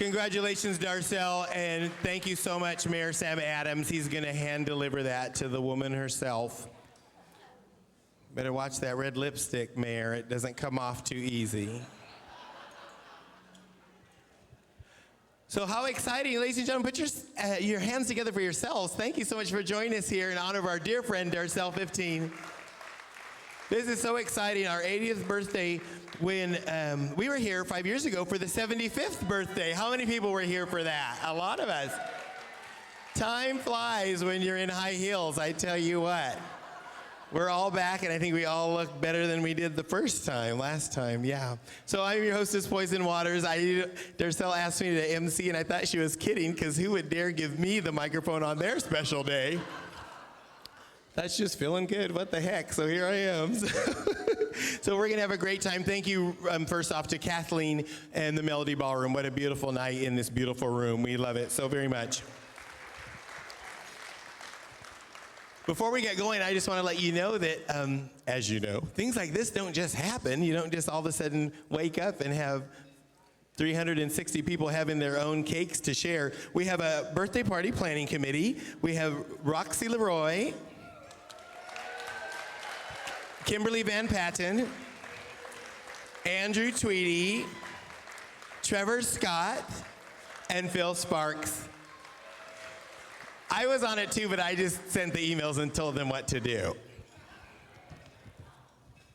Congratulations, Darcelle, and thank you so much, Mayor Sam Adams. He's going to hand deliver that to the woman herself. Better watch that red lipstick, Mayor. It doesn't come off too easy. So how exciting, ladies and gentlemen, put your hands together for yourselves. Thank you so much for joining us here in honor of our dear friend, Darcelle 15. This is so exciting, our 80th birthday, when we were here 5 years ago for the 75th birthday. How many people were here for that? A lot of us. Time flies when you're in high heels, I tell you what. We're all back, and I think we all look better than we did last time, yeah. So I'm your hostess, Poison Waters. Darcelle asked me to MC, and I thought she was kidding, because who would dare give me the microphone on their special day? That's just feeling good, what the heck, so here I am. So we're gonna have a great time. Thank you, first off, to Kathleen and the Melody Ballroom. What a beautiful night in this beautiful room. We love it so very much. Before we get going, I just want to let you know that, as you know, things like this don't just happen. You don't just all of a sudden wake up and have 360 people having their own cakes to share. We have a birthday party planning committee. We have Roxy Leroy, Kimberly Van Patten, Andrew Tweedy, Trevor Scott, and Phil Sparks. I was on it too, but I just sent the emails and told them what to do.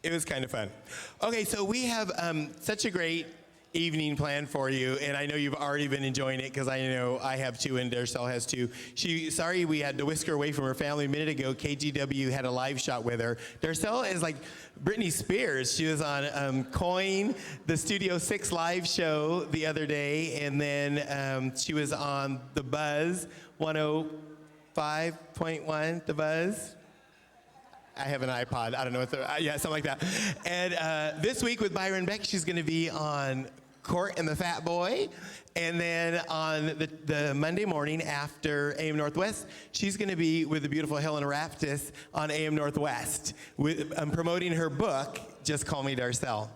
It was kind of fun. Okay, so we have such a great evening planned for you, and I know you've already been enjoying it, because I know I have too, and Darcelle has too. Sorry we had to whisk her away from her family a minute ago. KGW had a live shot with her. Darcelle is like Britney Spears. She was on Coin, the Studio 6 live show the other day, and then she was on The Buzz 105.1, The Buzz. I have an iPod. I don't know what yeah, something like that. And this week with Byron Beck, she's going to be on Court and the Fat Boy. And then on the Monday morning after AM Northwest, she's going to be with the beautiful Helen Raptis on AM Northwest, promoting her book, Just Call Me Darcelle.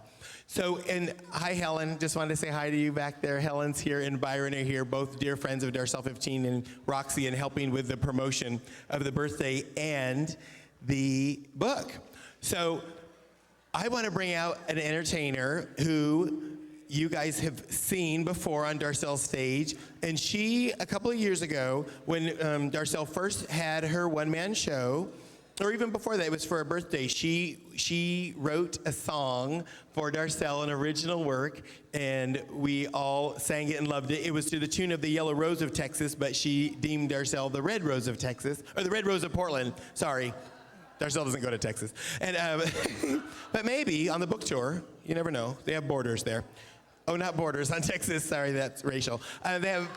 So, and hi, Helen. Just wanted to say hi to you back there. Helen's here and Byron are here, both dear friends of Darcelle 15 and Roxy, and helping with the promotion of the birthday and the book. So I want to bring out an entertainer who you guys have seen before on Darcelle's stage. And she, a couple of years ago, when Darcelle first had her one-man show, or even before that, it was for her birthday, she wrote a song for Darcelle, an original work, and we all sang it and loved it. It was to the tune of the Yellow Rose of Texas, but she deemed Darcelle the Red Rose of Texas, or the Red Rose of Portland, sorry. Darcelle doesn't go to Texas. And, but maybe on the book tour, you never know. They have Borders there. Oh, not Borders on Texas. Sorry, that's racial. They have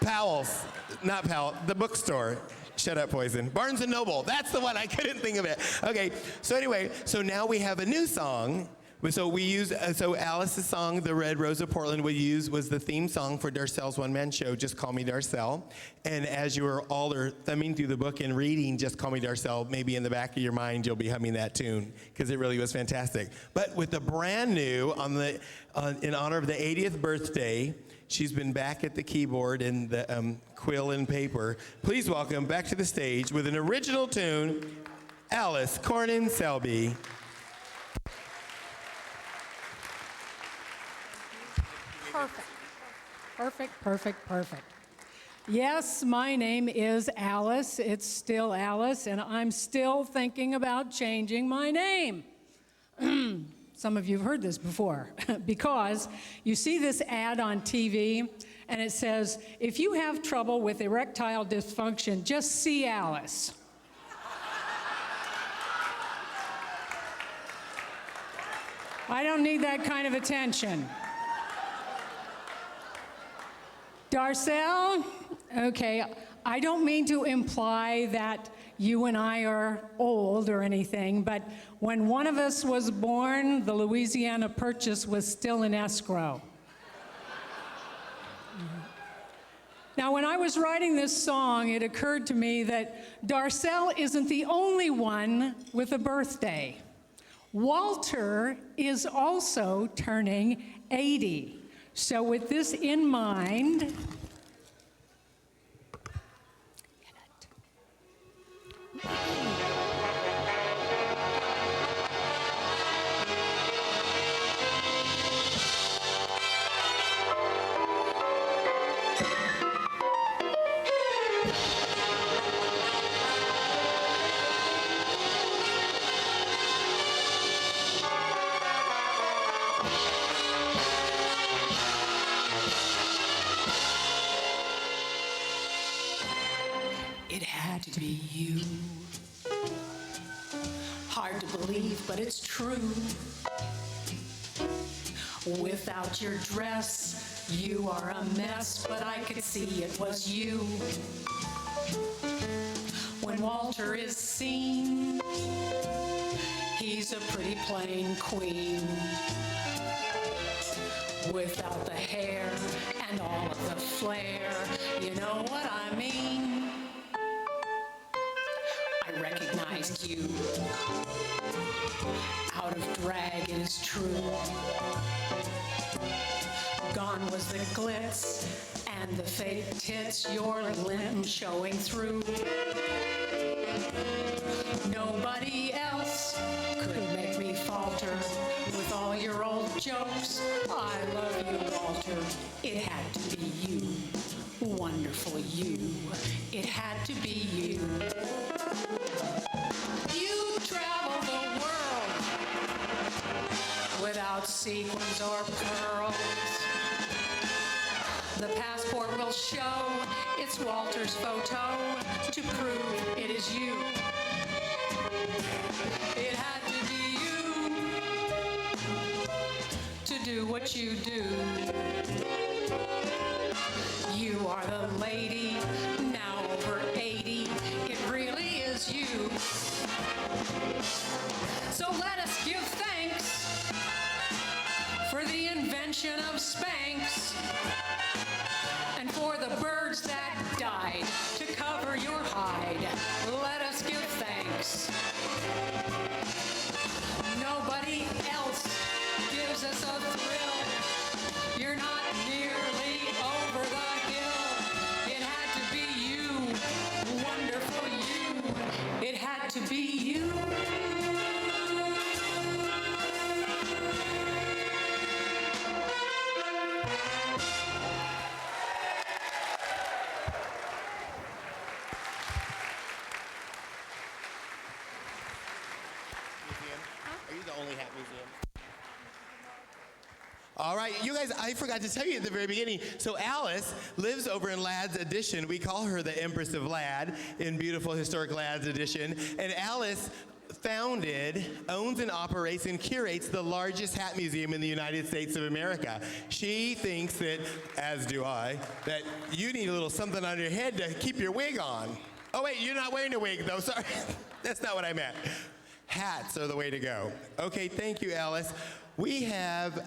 Powell's, not Powell, the bookstore. Shut up, Poison. Barnes & Noble. That's the one. I couldn't think of it. Okay, so anyway, so now we have a new song. So we use, so Alice's song, The Red Rose of Portland, was the theme song for Darcelle's one-man show, Just Call Me Darcelle. And as you are all thumbing through the book and reading Just Call Me Darcelle, maybe in the back of your mind you'll be humming that tune, because it really was fantastic. But with the brand new, in honor of the 80th birthday, she's been back at the keyboard and the quill and paper. Please welcome back to the stage with an original tune, Alice Cornyn Selby. Perfect. Perfect, perfect, perfect. Yes, my name is Alice. It's still Alice, and I'm still thinking about changing my name. Some of you have heard this before, because you see this ad on TV, and it says, if you have trouble with erectile dysfunction, just see Alice. I don't need that kind of attention. Darcelle, okay, I don't mean to imply that you and I are old or anything, but when one of us was born, the Louisiana Purchase was still in escrow. Now, when I was writing this song, it occurred to me that Darcelle isn't the only one with a birthday. Walter is also turning 80. So with this in mind, it had to be you. Hard to believe, but it's true. Without your dress, you are a mess, but I could see it was you. When Walter is seen, he's a pretty plain queen. Without the hair and all of the flair, you know what I mean? I recognized you. Out of drag, it is true. Gone was the glitz and the fake tits, your limbs showing through. Nobody else could make me falter with all your old jokes. I love you, Walter. It had to be you. Wonderful you. It had to be you. You travel the world without sequins or pearls. The passport will show it's Walter's photo to prove it is you. It had to be you to do what you do. You are the lady, now over 80. It really is you. So let us give thanks for the invention of Spanx and for the birds that died to cover your hide. Let us give thanks. Nobody else gives us a thrill. You're not nearly over the hill. It had to be you, wonderful you. It had to be you. Are you the only hat museum? All right, you guys, I forgot to tell you at the very beginning. So Alice lives over in Ladd's Addition. We call her the Empress of Ladd in beautiful historic Ladd's Addition. And Alice founded, owns and operates and curates the largest hat museum in the United States of America. She thinks that, as do I, that you need a little something on your head to keep your wig on. Oh wait, you're not wearing a wig though, sorry. That's not what I meant. Hats are the way to go. Okay, thank you, Alice. We have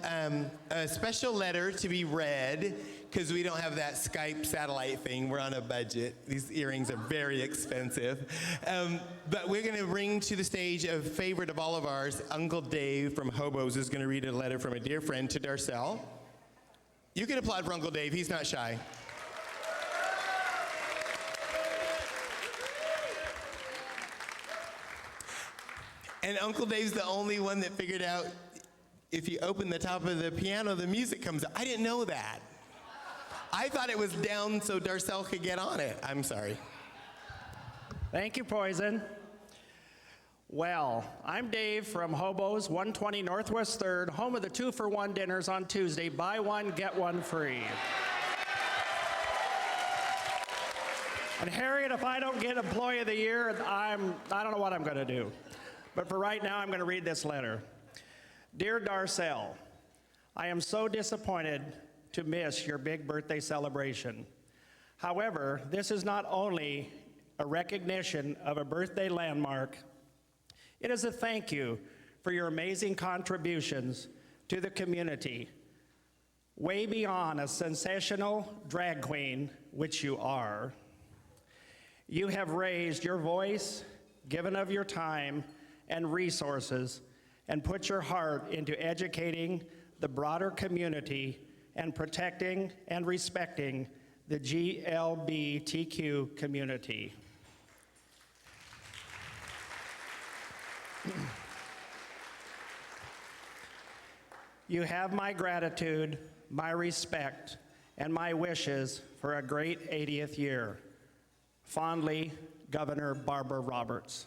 a special letter to be read because we don't have that Skype satellite thing. We're on a budget. These earrings are very expensive. But we're going to bring to the stage a favorite of all of ours. Uncle Dave from Hobos is going to read a letter from a dear friend to Darcelle. You can applaud for Uncle Dave. He's not shy. And Uncle Dave's the only one that figured out if you open the top of the piano, the music comes up. I didn't know that. I thought it was down so Darcelle could get on it. I'm sorry. Thank you, Poison. Well, I'm Dave from Hobos, 120 Northwest 3rd, home of the 2-for-1 dinners on Tuesday. Buy one, get one free. And Harriet, if I don't get Employee of the Year, I don't know what I'm going to do. But for right now, I'm going to read this letter. Dear Darcelle, I am so disappointed to miss your big birthday celebration. However, this is not only a recognition of a birthday landmark, it is a thank you for your amazing contributions to the community, way beyond a sensational drag queen, which you are. You have raised your voice, given of your time and resources, and put your heart into educating the broader community and protecting and respecting the GLBTQ community. You have my gratitude, my respect, and my wishes for a great 80th year. Fondly, Governor Barbara Roberts.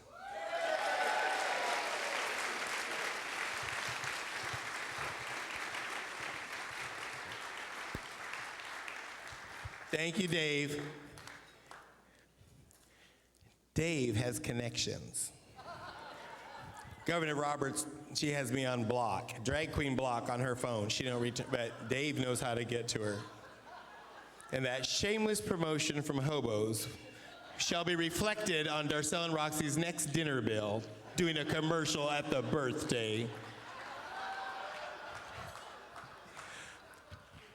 Thank you, Dave. Dave has connections. Governor Roberts, she has me on block, drag queen block on her phone. She don't reach, but Dave knows how to get to her. And that shameless promotion from hobos shall be reflected on Darcelle and Roxy's next dinner bill, doing a commercial at the birthday.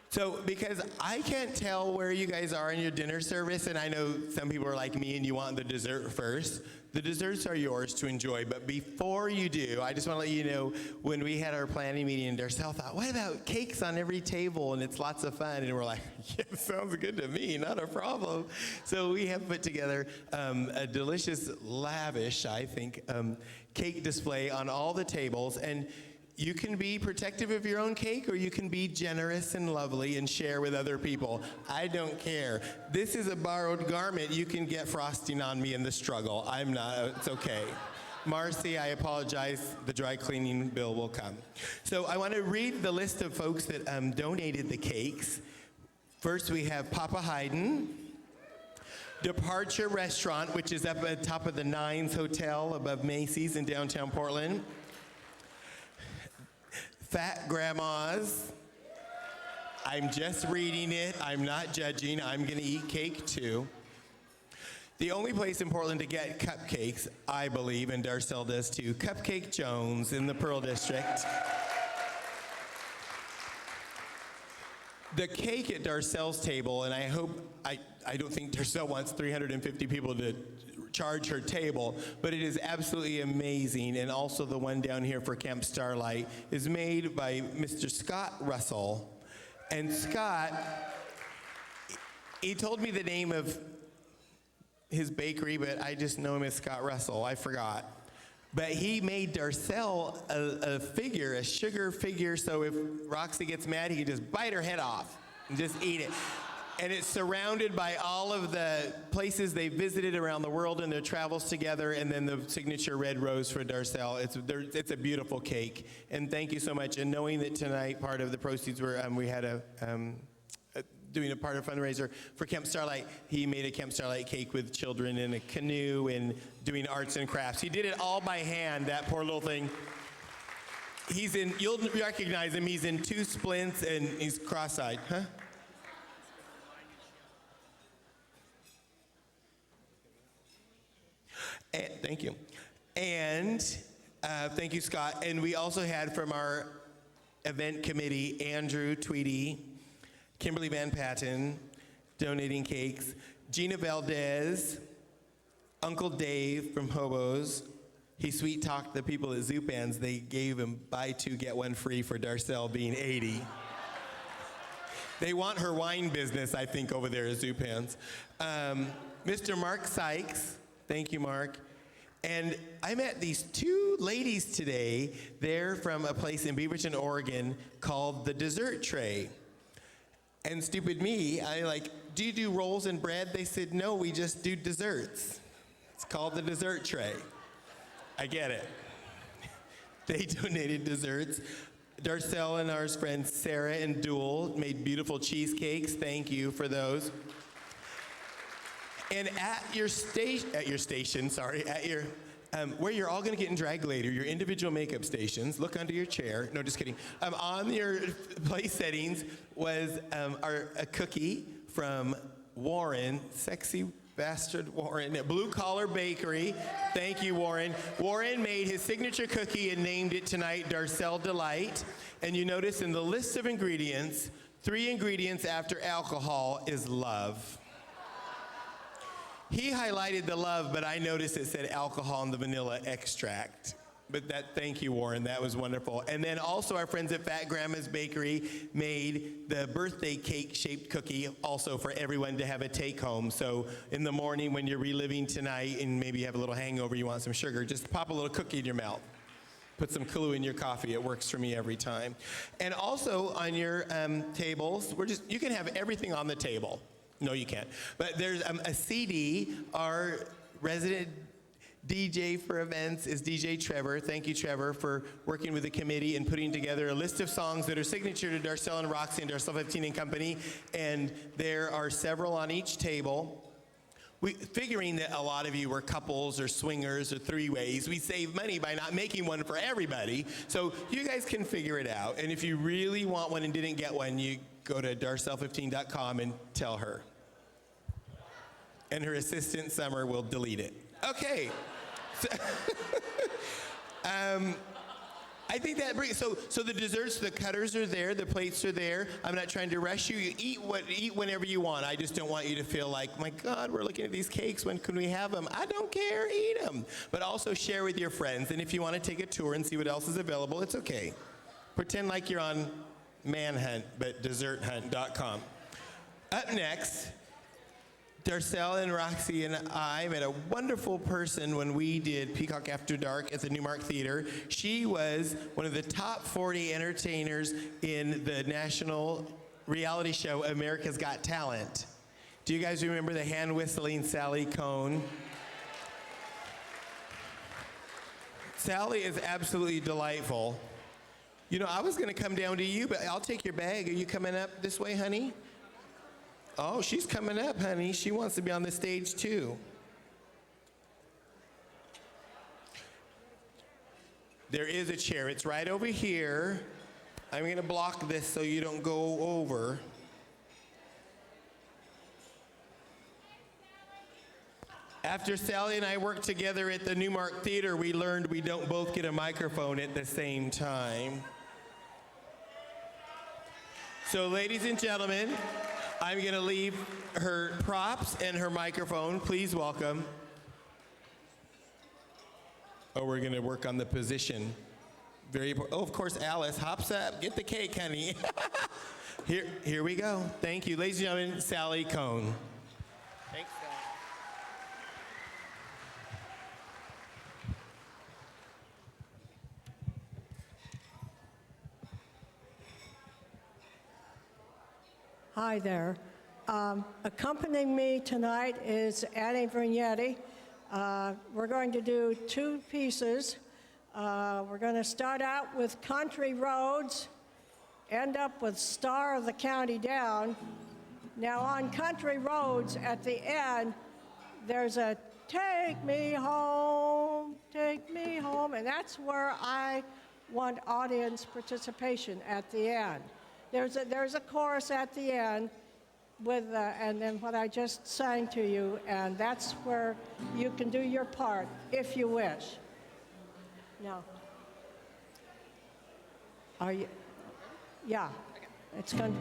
So, because I can't tell where you guys are in your dinner service, and I know some people are like me and you want the dessert first. The desserts are yours to enjoy, but before you do, I just want to let you know, when we had our planning meeting, Darcelle thought, what about cakes on every table, and it's lots of fun, and we're like, yeah, sounds good to me, not a problem. So we have put together a delicious, lavish, I think, cake display on all the tables, and you can be protective of your own cake, or you can be generous and lovely and share with other people. I don't care. This is a borrowed garment. You can get frosting on me in the struggle. I'm not, it's okay. Marcy, I apologize. The dry cleaning bill will come. So I want to read the list of folks that donated the cakes. First, we have Papa Hayden, Departure Restaurant, which is up at the top of the Nines Hotel above Macy's in downtown Portland. Fat Grandmas. I'm just reading it. I'm not judging. I'm going to eat cake too. The only place in Portland to get cupcakes, I believe, and Darcelle does too, Cupcake Jones in the Pearl District. The cake at Darcelle's table, and I don't think Darcelle wants 350 people to charge her table, but it is absolutely amazing. And also the one down here for Camp Starlight is made by Mr. Scott Russell. And Scott, he told me the name of his bakery, but I just know him as Scott Russell. I forgot. But he made Darcelle a figure, a sugar figure, so if Roxy gets mad, he can just bite her head off and just eat it. And it's surrounded by all of the places they visited around the world in their travels together, and then the signature red rose for Darcelle. It's a beautiful cake. And thank you so much. And knowing that tonight part of the proceeds were, we had doing a part of fundraiser for Camp Starlight. He made a Camp Starlight cake with children in a canoe and doing arts and crafts. He did it all by hand, that poor little thing. You'll recognize him, he's in 2 splints and he's cross-eyed, huh? Thank you. And thank you, Scott. And we also had from our event committee, Andrew Tweedy, Kimberly Van Patten, donating cakes, Gina Valdez, Uncle Dave from Hobos. He sweet-talked the people at Zupans. They gave him buy 2, get 1 free for Darcelle being 80. They want her wine business, I think, over there at Zupans. Mr. Mark Sykes. Thank you, Mark. And I met these 2 ladies today. They're from a place in Beaverton, Oregon called The Dessert Tray. And stupid me, do you do rolls and bread? They said, no, we just do desserts. It's called The Dessert Tray. I get it. They donated desserts. Darcelle and our friends Sarah and Duel made beautiful cheesecakes. Thank you for those. And at your station, where you're all going to get in drag later, your individual makeup stations, look under your chair. No, just kidding. On your place settings was a cookie from Warren, sexy bastard Warren, at Blue Collar Bakery. Thank you, Warren. Warren made his signature cookie and named it tonight Darcelle Delight. And you notice in the list of ingredients, 3 ingredients after alcohol is love. He highlighted the love, but I noticed it said alcohol and the vanilla extract. Thank you, Warren. That was wonderful. And then also our friends at Fat Grandma's Bakery made the birthday cake-shaped cookie also for everyone to have a take-home. So in the morning when you're reliving tonight and maybe you have a little hangover, you want some sugar, just pop a little cookie in your mouth. Put some Kahlua in your coffee. It works for me every time. And also on your tables, you can have everything on the table. No, you can't. But there's a CD. Our resident DJ for events is DJ Trevor. Thank you, Trevor, for working with the committee and putting together a list of songs that are signature to Darcelle and Roxy and Darcelle 15 and Company. And there are several on each table. Figuring that a lot of you were couples or swingers or three-ways, we save money by not making one for everybody. So you guys can figure it out. And if you really want one and didn't get one, you go to darcelle15.com and tell her. And her assistant, Summer, will delete it. Okay. I think that brings, so the desserts, the cutters are there, the plates are there. I'm not trying to rush you. You eat whenever you want. I just don't want you to feel like, my God, we're looking at these cakes. When can we have them? I don't care. Eat them. But also share with your friends. And if you want to take a tour and see what else is available, it's okay. Pretend like you're on Manhunt, but desserthunt.com. Up next, Darcelle and Roxy and I met a wonderful person when we did Peacock After Dark at the Newmark Theater. She was one of the top 40 entertainers in the national reality show America's Got Talent. Do you guys remember the hand-whistling Sally Cohn? Sally is absolutely delightful. You know, I was going to come down to you, but I'll take your bag. Are you coming up this way, honey? Oh, she's coming up, honey. She wants to be on the stage, too. There is a chair. It's right over here. I'm going to block this so you don't go over. After Sally and I worked together at the Newmark Theater, we learned we don't both get a microphone at the same time. So, ladies and gentlemen, I'm going to leave her props and her microphone. Please welcome. Oh, we're going to work on the position. Very important. Oh, of course, Alice hops up. Get the cake, honey. Here we go. Thank you. Ladies and gentlemen, Sally Cohn. Thanks, Sally. Hi there. Accompanying me tonight is Annie Vergnetti. We're going to do two pieces. We're going to start out with Country Roads, end up with Star of the County Down. Now on Country Roads, at the end, there's a take me home, and that's where I want audience participation at the end. There's a chorus at the end with, and then what I just sang to you, and that's where you can do your part if you wish. Now, are you? Yeah, it's going.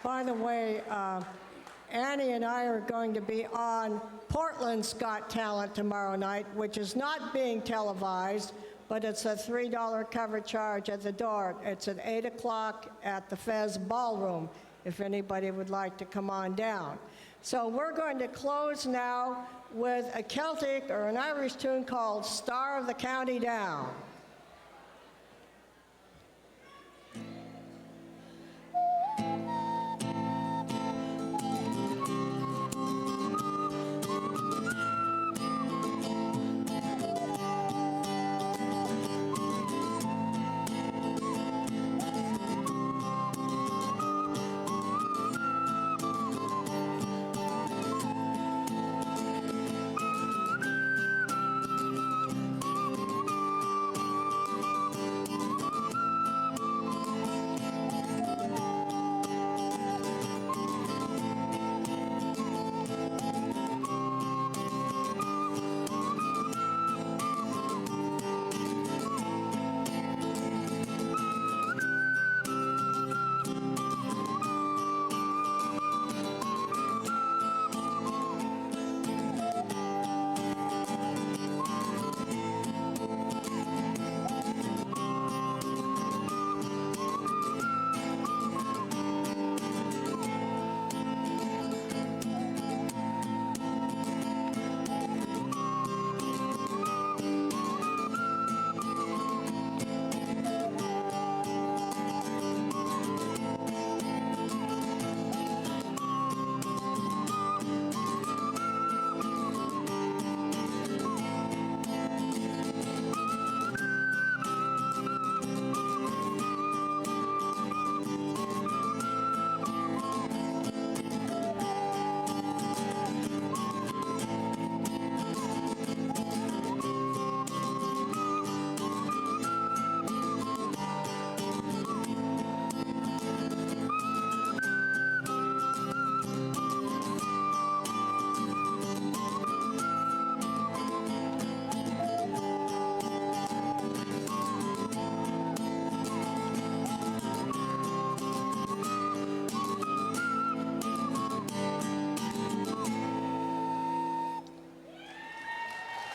by the way, Annie and I are going to be on Portland's Got Talent tomorrow night, which is not being televised, but it's a $3 cover charge at the door. It's at 8 o'clock at the Fez Ballroom, if anybody would like to come on down. So we're going to close now with a Celtic or an Irish tune called Star of the County Down.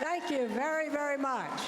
Thank you very, very much.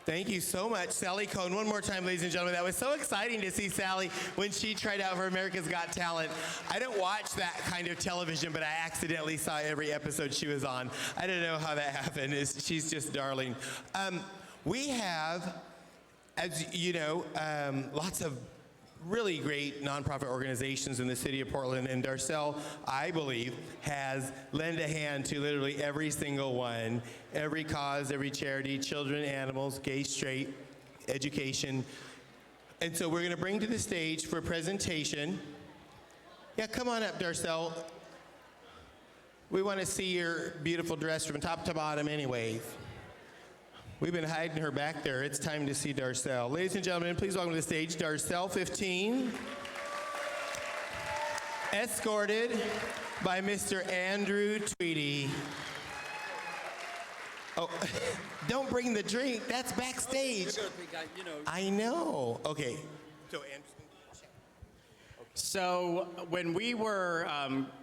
Thank you so much, Sally Cohn. One more time, ladies and gentlemen. That was so exciting to see Sally when she tried out for America's Got Talent. I don't watch that kind of television, but I accidentally saw every episode she was on. I don't know how that happened. She's just darling. We have, as you know, lots of really great nonprofit organizations in the city of Portland, and Darcelle, I believe, has lent a hand to literally every single one, every cause, every charity, children, animals, gay, straight, education. And so we're going to bring to the stage for a presentation. Yeah, come on up, Darcelle. We want to see your beautiful dress from top to bottom anyways. We've been hiding her back there. It's time to see Darcelle. Ladies and gentlemen, please welcome to the stage Darcelle 15, escorted by Mr. Andrew Tweedy. Oh, don't bring the drink. That's backstage. I know. Okay. So Andrew's So when we were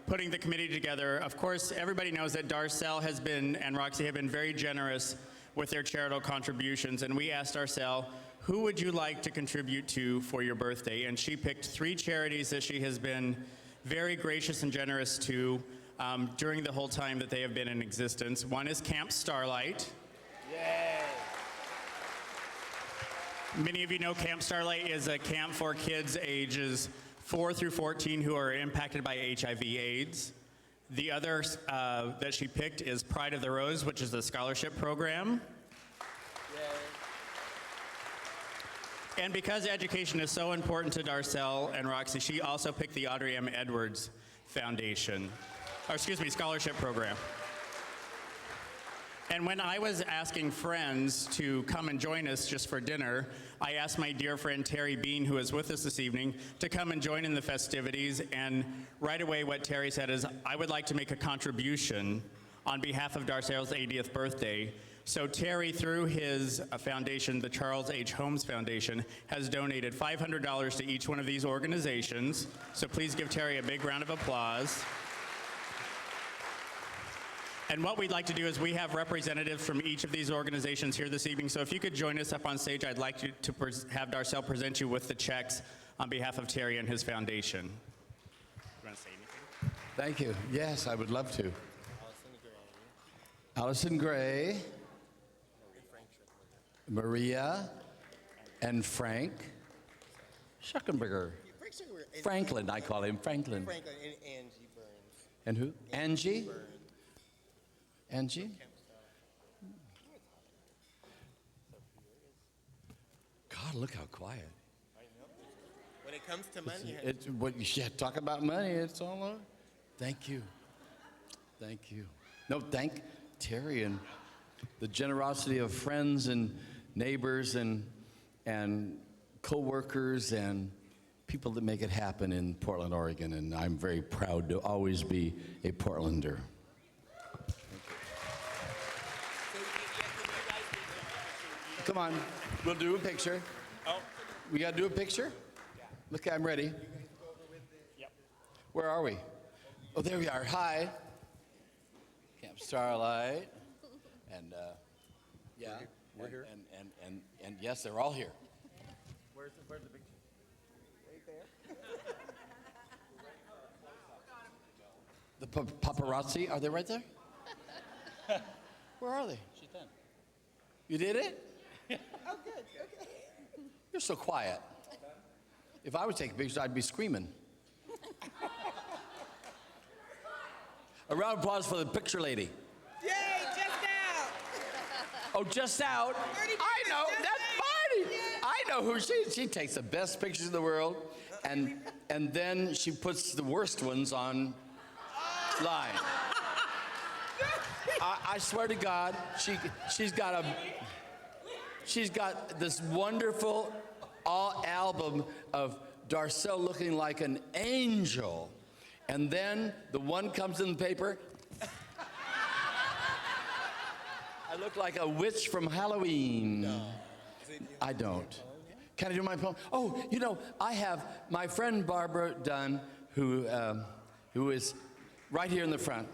putting the committee together, of course, everybody knows that Darcelle has been, and Roxy have been very generous with their charitable contributions. And we asked Darcelle, who would you like to contribute to for your birthday? And she picked 3 charities that she has been very gracious and generous to during the whole time that they have been in existence. One is Camp Starlight. Yay! Many of you know Camp Starlight is a camp for kids ages 4 through 14 who are impacted by HIV/AIDS. The other that she picked is Pride of the Rose, which is a scholarship program. Yay. And because education is so important to Darcelle and Roxy, she also picked the Audrey M. Edwards Foundation, or excuse me, scholarship program. And when I was asking friends to come and join us just for dinner, I asked my dear friend Terry Bean, who is with us this evening, to come and join in the festivities. And right away what Terry said is, I would like to make a contribution on behalf of Darcelle's 80th birthday. So Terry, through his foundation, the Charles H. Holmes Foundation, has donated $500 to each one of these organizations. So please give Terry a big round of applause. And what we'd like to do is we have representatives from each of these organizations here this evening. So if you could join us up on stage, I'd like you to have Darcelle present you with the checks on behalf of Terry and his foundation. You want to say anything? Thank you. Yes, I would love to. Allison Gray, Maria, and Frank Schuckenberger. Franklin, I call him Franklin. Franklin and Angie Burns. And who? Angie? Angie? God, look how quiet. I know. When it comes to money, It's what you should talk about money. It's all over. Thank you. Thank you. No, thank Terry and the generosity of friends and neighbors and co-workers and people that make it happen in Portland, Oregon. And I'm very proud to always be a Portlander. Come on, we'll do a picture. Oh. We gotta do a picture? Yeah. Look, I'm ready. Yep. Where are we? Oh, there we are. Hi. Camp Starlight. And, yeah. We're here. And yes, they're all here. Where's the picture? Right there. The paparazzi, are they right there? Where are they? She's done. You did it? oh, good. Okay. You're so quiet. If I was taking pictures, I'd be screaming. A round of applause for the picture lady. Yay, just out. Oh, just out? I know, that's funny. I know who she is. She takes the best pictures in the world, and then she puts the worst ones online. I swear to God, she's got this wonderful album of Darcelle looking like an angel, and then the one comes in the paper. I look like a witch from Halloween. No. I don't. Can I do my poem? Oh, you know, I have my friend Barbara Dunn, who is right here in the front.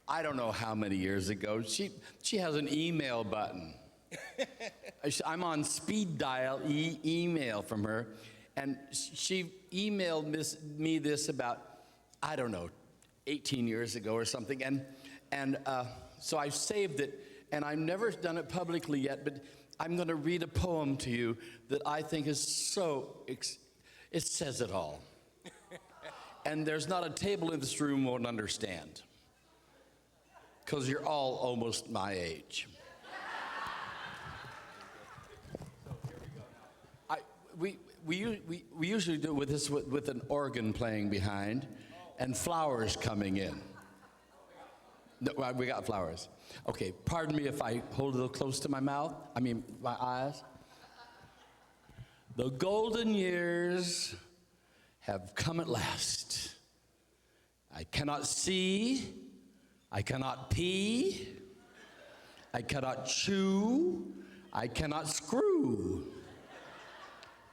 I don't know how many years ago, she has an email button. I'm on speed dial email from her, and she emailed me this about, I don't know, 18 years ago or something, and so I saved it, and I've never done it publicly yet, but I'm going to read a poem to you that I think is so, it says it all. And there's not a table in this room won't understand, because you're all almost my age. We usually do with this with an organ playing behind, and flowers coming in. No, we got flowers. Okay, pardon me if I hold it a little close to my mouth. I mean, my eyes. The golden years have come at last. I cannot see. I cannot pee. I cannot chew. I cannot screw.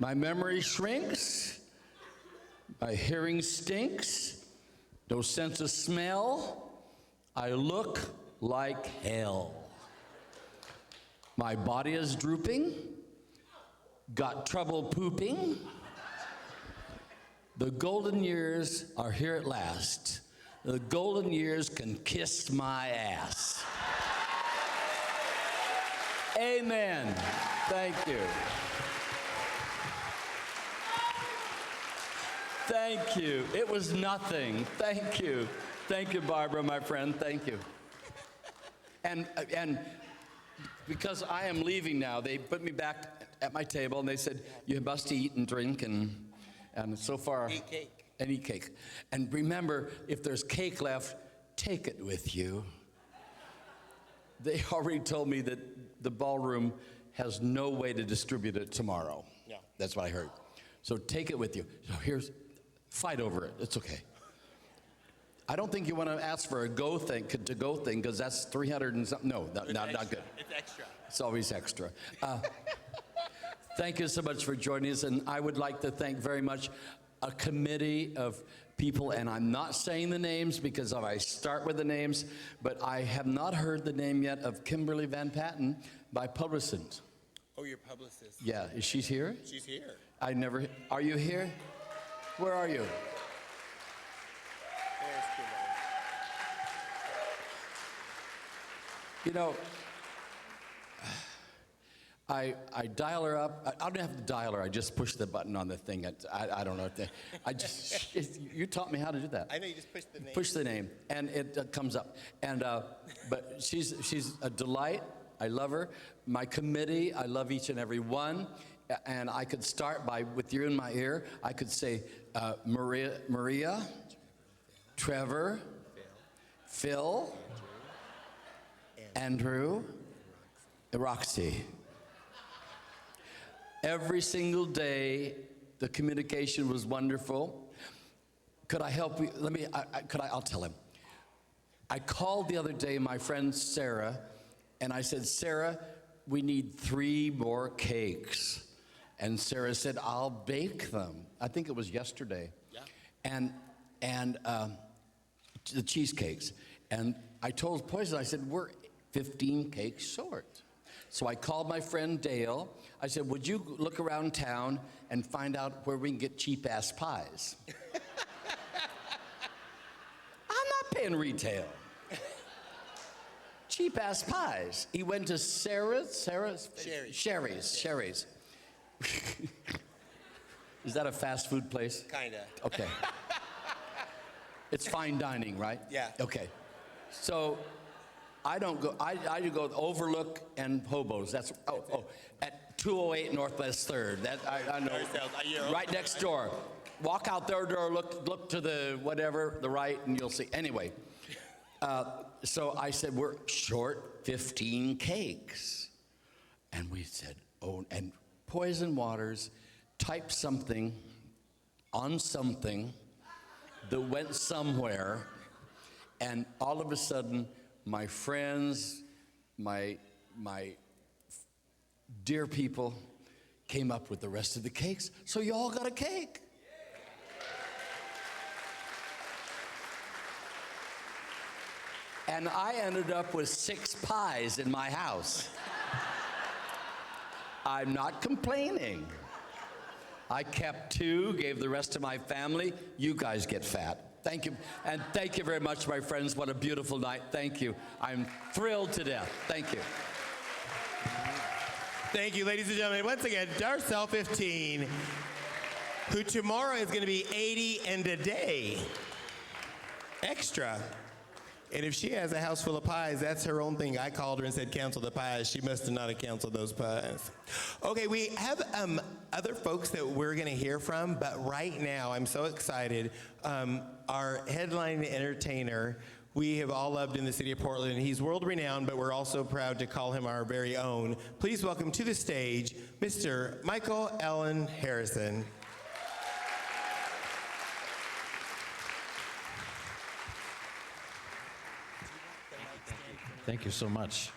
My memory shrinks. My hearing stinks. No sense of smell. I look like hell. My body is drooping. Got trouble pooping. The golden years are here at last. The golden years can kiss my ass. Amen. Thank you. Thank you. It was nothing. Thank you. Thank you, Barbara, my friend. Thank you. And because I am leaving now, they put me back at my table and they said, you must eat and drink and so far. Eat cake. And eat cake. And remember, if there's cake left, take it with you. They already told me that the ballroom has no way to distribute it tomorrow. Yeah. That's what I heard. So take it with you. So fight over it. It's okay. I don't think you want to ask for a to-go thing, because that's 300 and something. No, not good. It's extra. It's always extra. Thank you so much for joining us, and I would like to thank very much a committee of people, and I'm not saying the names because if I start with the names, but I have not heard the name yet of Kimberly Van Patten, my publicist. Oh, your publicist. Yeah, is she here? She's here. Are you here? Where are you? There's Kimberly. You know, I dial her up. I don't have to dial her. I just push the button on the thing. I don't know. You taught me how to do that. I know, you just push the name. Push the name, and it comes up. And but she's a delight. I love her. My committee, I love each and every one. And I could start with you in my ear. I could say Maria, Trevor, Phil, Andrew, Roxy. Every single day, the communication was wonderful. Could I help you? I'll tell him. I called the other day my friend Sarah, and I said, Sarah, we need 3 more cakes. And Sarah said, I'll bake them. I think it was yesterday. Yeah. And the cheesecakes. And I told Poison, I said, we're 15 cakes short. So I called my friend Dale. I said, would you look around town and find out where we can get cheap-ass pies? I'm not paying retail. Cheap-ass pies. He went to Sherry's. Is that a fast food place? Kinda. Okay. It's fine dining, right? Yeah. Okay. So I don't go, I go Overlook and Hobos. That's, at 208 Northwest 3rd. That, I know. Right next door. Walk out their door, look to the whatever, the right, and you'll see. Anyway, so I said, we're short 15 cakes. And we said, oh, and Poison Waters typed something on something that went somewhere, and all of a sudden, my friends, my dear people came up with the rest of the cakes, so you all got a cake. And I ended up with 6 pies in my house. I'm not complaining. I kept 2, gave the rest to my family. You guys get fat. Thank you. And thank you very much, my friends. What a beautiful night. Thank you. I'm thrilled to death. Thank you. Thank you, ladies and gentlemen. Once again, Darcelle 15, who tomorrow is going to be 80 and a day extra. And if she has a house full of pies, that's her own thing. I called her and said, cancel the pies. She must have not have canceled those pies. Okay, we have other folks that we're going to hear from, but right now, I'm so excited. Our headline entertainer, we have all loved in the city of Portland. He's world-renowned, but we're also proud to call him our very own. Please welcome to the stage, Mr. Michael Allen Harrison. Thank you so much.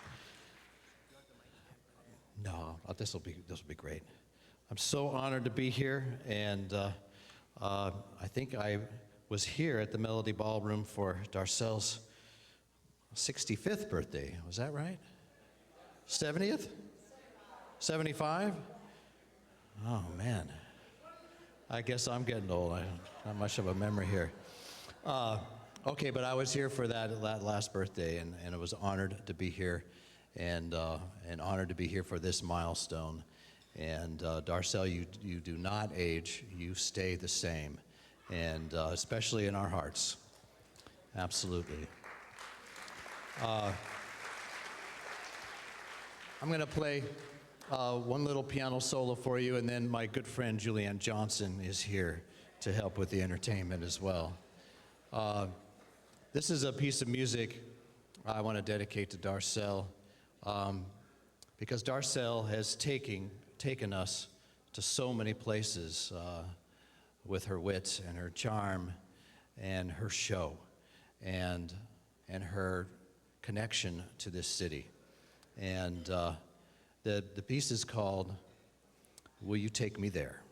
No, this will be great. I'm so honored to be here, and I think I was here at the Melody Ballroom for Darcelle's 65th birthday. Was that right? 70th? 75? Oh, man. I guess I'm getting old. I not much of a memory here. Okay, but I was here for that last birthday, and I was honored to be here, and honored to be here for this milestone. And Darcelle, you do not age. You stay the same, and especially in our hearts. Absolutely. I'm going to play one little piano solo for you, and then my good friend Julianne Johnson is here to help with the entertainment as well. This is a piece of music I want to dedicate to Darcelle, because Darcelle has taken us to so many places with her wit and her charm and her show and her connection to this city. And the piece is called "Will You Take Me There?"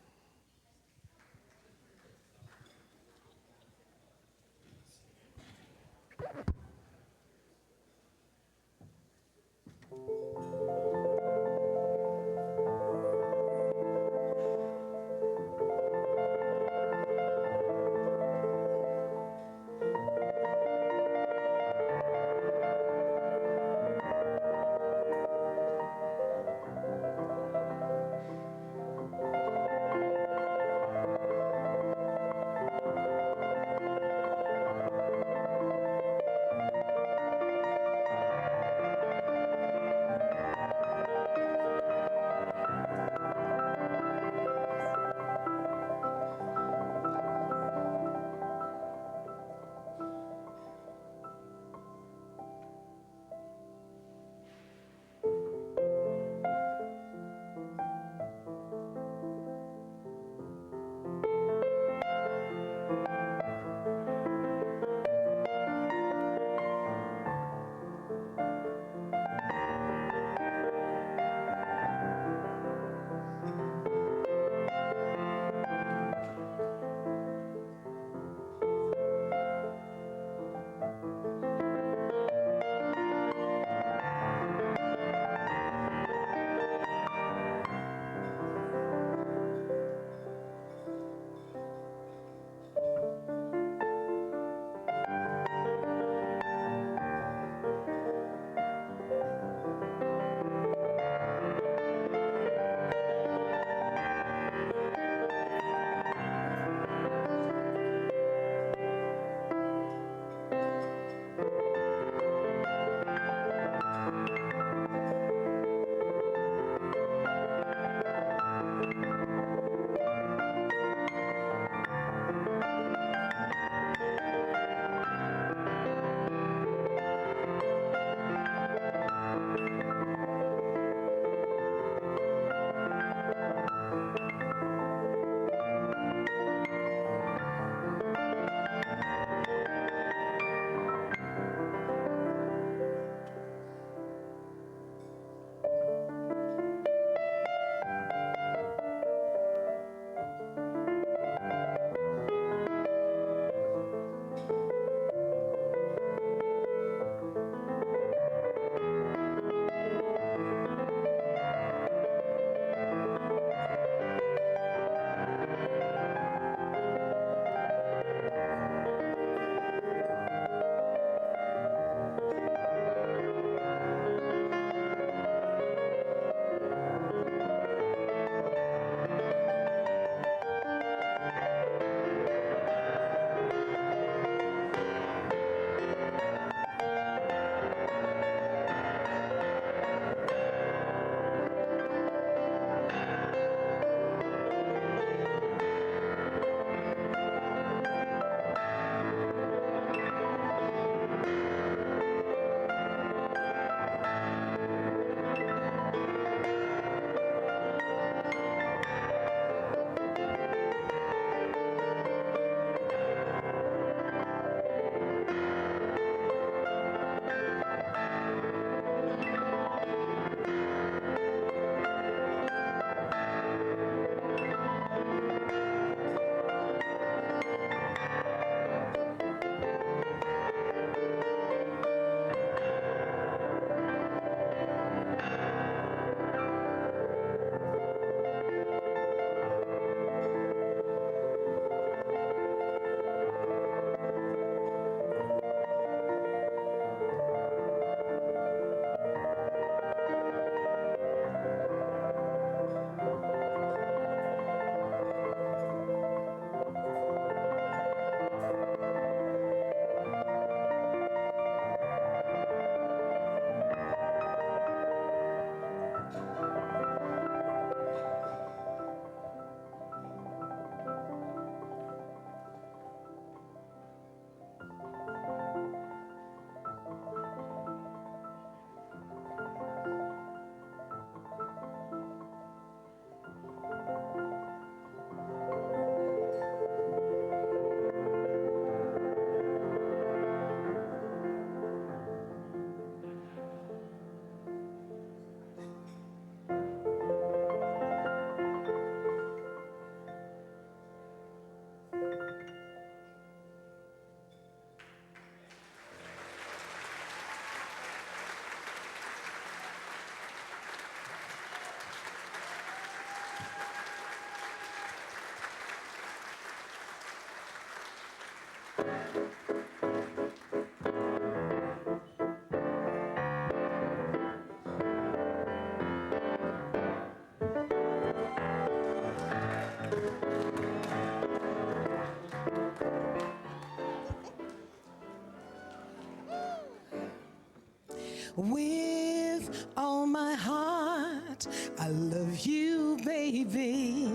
With all my heart, I love you, baby.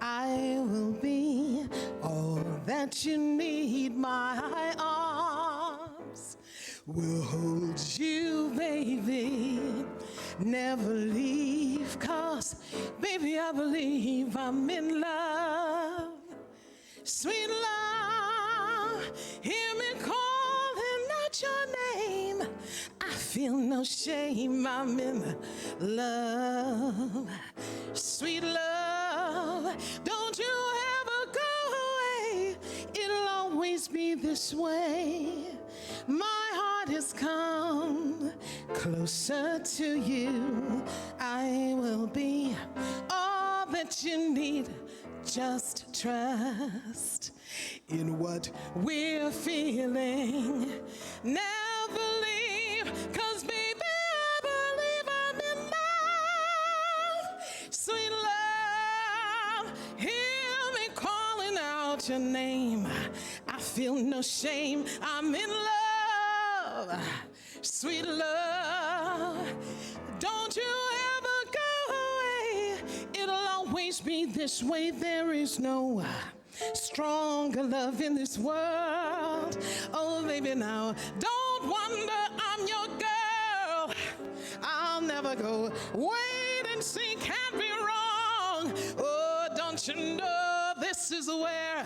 I will be all that you need. My arms will hold you, baby. Never leave, 'cause, baby, I believe I'm in love. Sweet love, hear me calling out your name. I feel no shame, I'm in love. Sweet love, don't you ever go away. It'll always be this way. My heart has come closer to you. I will be all that you need. Just trust in what we're feeling. Never leave, 'cause baby, I believe I'm in love. Sweet love, hear me calling out your name. I feel no shame, I'm in love. Sweet love, don't you ever go away. It'll always be this way. There is no stronger love in this world. Oh, baby, now don't wonder I'm your girl. I'll never go. Wait and see, can't be wrong. Oh, don't you know this is where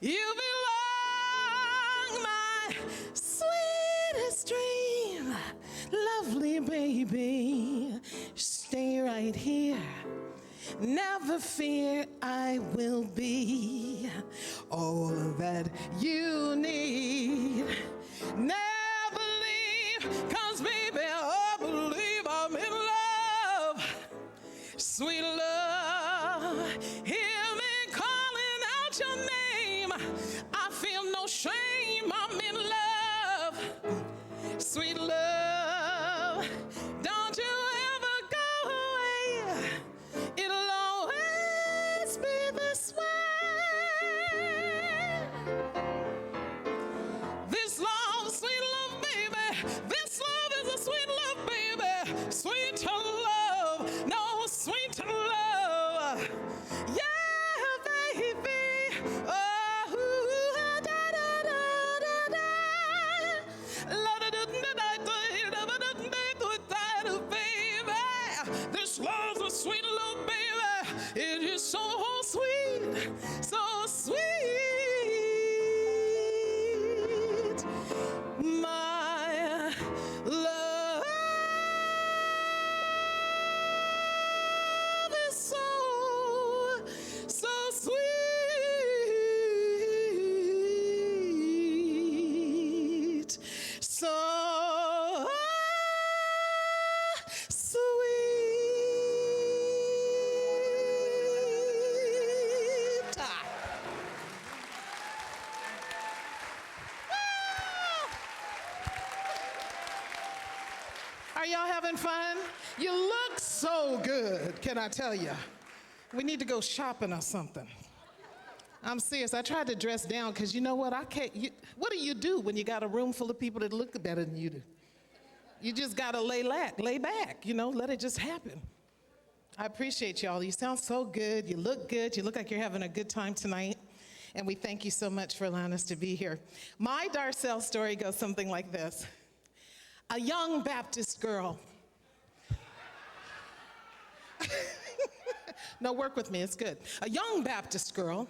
you belong, my sweetest dream. Lovely baby, stay right here. Never fear, I will be all that you need. Never leave, 'cause baby, I believe I'm in love. Sweet love, hear me calling out your name. I feel no shame, I'm in love. Sweet love, don't you ever go away. It'll always be this way. This love, sweet love, baby. This love is a sweet love, baby. Sweet to love, no sweet to love. Yeah, baby. Oh, da da da da da. La da da da da da da da da, baby. This love's a sweet love, baby. It is so sweet, so sweet. My love is so, so sweet. So sweet. Are y'all having fun? You look so good, can I tell you? We need to go shopping or something. I'm serious. I tried to dress down because you know what? I can't. What do you do when you got a room full of people that look better than you do? You just got to lay back, you know, let it just happen. I appreciate y'all. You sound so good. You look good. You look like you're having a good time tonight. And we thank you so much for allowing us to be here. My Darcelle story goes something like this. A young Baptist girl. No, work with me, it's good. A young Baptist girl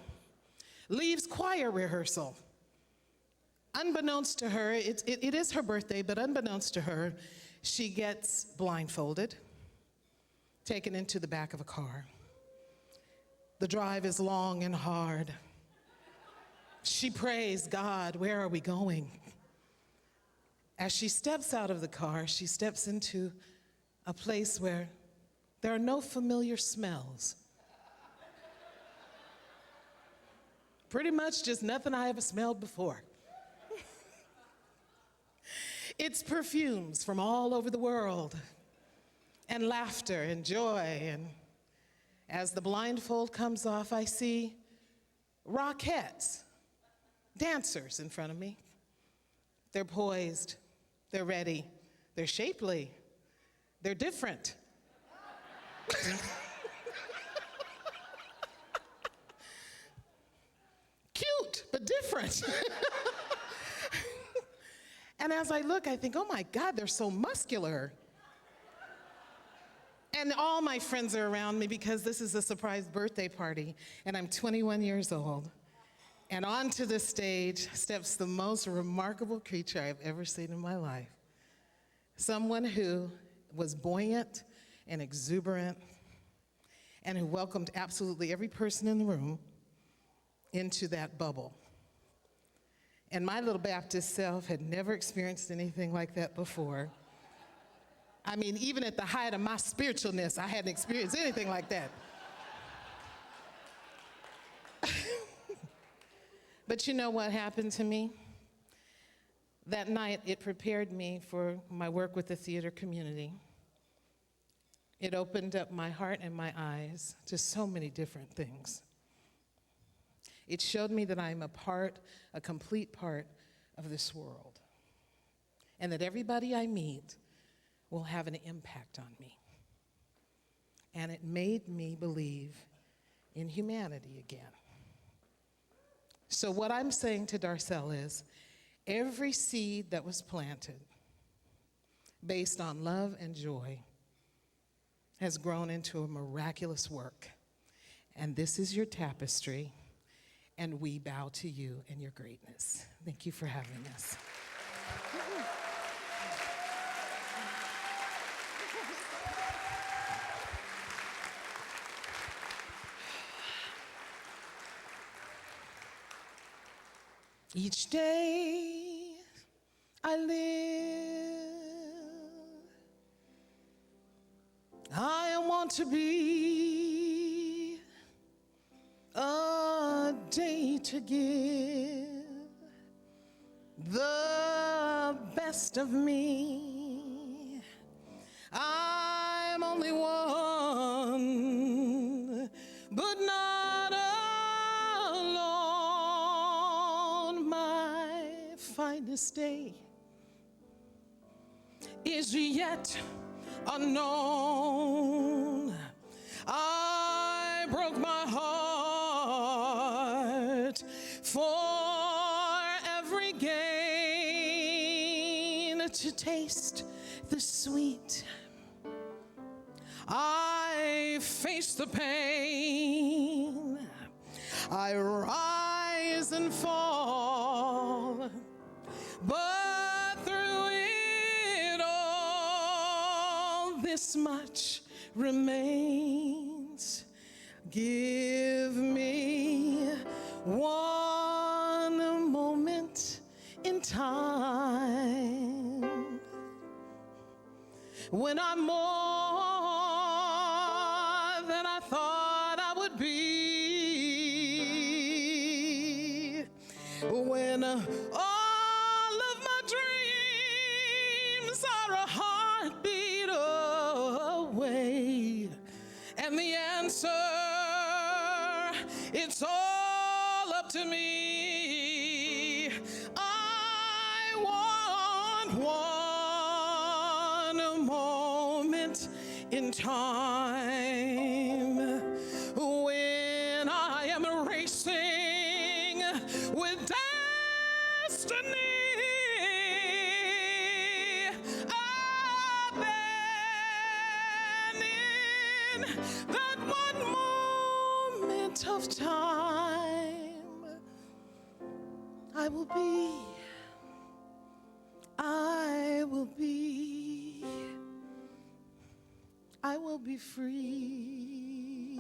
leaves choir rehearsal. Unbeknownst to her, it is her birthday, but unbeknownst to her, she gets blindfolded, taken into the back of a car. The drive is long and hard. She prays, God, where are we going? As she steps out of the car, she steps into a place where there are no familiar smells. Pretty much just nothing I ever smelled before. It's perfumes from all over the world, and laughter and joy. And as the blindfold comes off, I see Rockettes, dancers in front of me. They're poised, they're ready, they're shapely, they're different. Cute, but different. And as I look, I think, oh my God, they're so muscular. And all my friends are around me because this is a surprise birthday party, and I'm 21 years old. And onto the stage steps the most remarkable creature I've ever seen in my life. Someone who was buoyant and exuberant, and who welcomed absolutely every person in the room into that bubble. And my little Baptist self had never experienced anything like that before. I mean, even at the height of my spiritualness, I hadn't experienced anything like that. But you know what happened to me? That night, it prepared me for my work with the theater community. It opened up my heart and my eyes to so many different things. It showed me that I'm a complete part of this world, and that everybody I meet will have an impact on me. And it made me believe in humanity again. So what I'm saying to Darcelle is, every seed that was planted based on love and joy has grown into a miraculous work. And this is your tapestry, and we bow to you and your greatness. Thank you for having us. Each day I live, I want to be a day to give the best of me. I'm only one, but not alone. My finest day is yet unknown. I broke my heart for every gain to taste the sweet. I face the pain. I rise and fall, but through it all, this much remains. Give me one moment in time when I'm more than I thought I would be, when all of my dreams are a heartbeat away, and the answer, it's all up to me. I want one moment in time when I am racing with destiny. Then in that one moment of time, I will be free.